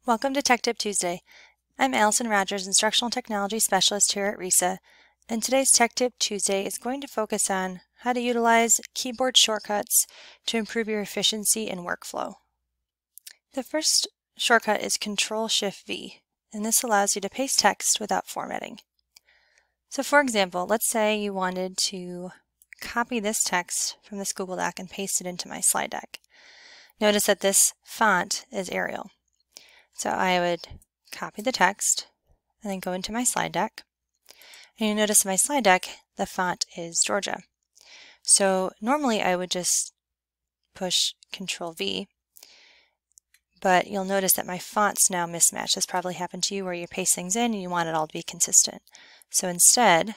Welcome to Tech Tip Tuesday. I'm Allison Rogers, Instructional Technology Specialist here at RISA, and today's Tech Tip Tuesday is going to focus on how to utilize keyboard shortcuts to improve your efficiency and workflow. The first shortcut is Ctrl Shift V, and this allows you to paste text without formatting. So for example, let's say you wanted to copy this text from this Google Doc and paste it into my slide deck. Notice that this font is Arial. So I would copy the text and then go into my slide deck. And you notice in my slide deck, the font is Georgia. So normally I would just push Ctrl V, but you'll notice that my font's now mismatched. This probably happened to you where you paste things in and you want it all to be consistent. So instead,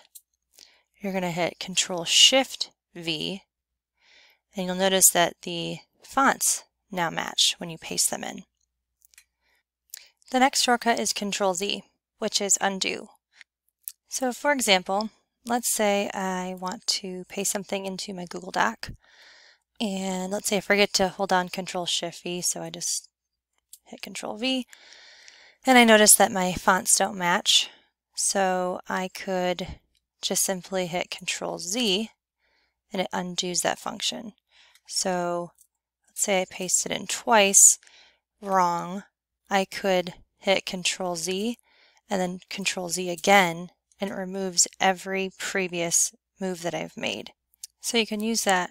you're going to hit Ctrl Shift V, and you'll notice that the fonts now match when you paste them in. The next shortcut is Ctrl Z, which is undo. So for example, let's say I want to paste something into my Google Doc, and let's say I forget to hold on Ctrl Shift V, so I just hit Ctrl V, and I notice that my fonts don't match, so I could just simply hit Ctrl Z, and it undoes that function. So let's say I pasted it in twice wrong, I could hit Ctrl Z and then Ctrl Z again, and it removes every previous move that I've made. So you can use that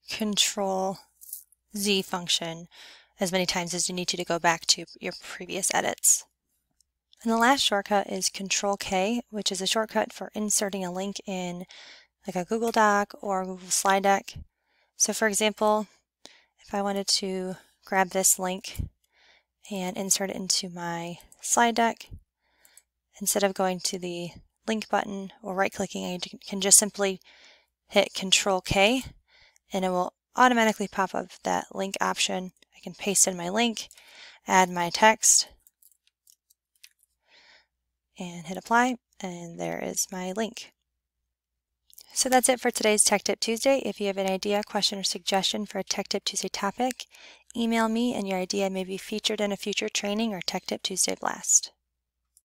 Ctrl Z function as many times as you need to go back to your previous edits. And the last shortcut is Ctrl K, which is a shortcut for inserting a link in like a Google Doc or a Google slide deck. So for example, if I wanted to grab this link and insert it into my slide deck, instead of going to the link button or right-clicking, I can just simply hit Ctrl K, and it will automatically pop up that link option. I can paste in my link, add my text, and hit apply, and there is my link. So that's it for today's Tech Tip Tuesday. If you have an idea, question, or suggestion for a Tech Tip Tuesday topic, email me and your idea may be featured in a future training or Tech Tip Tuesday blast.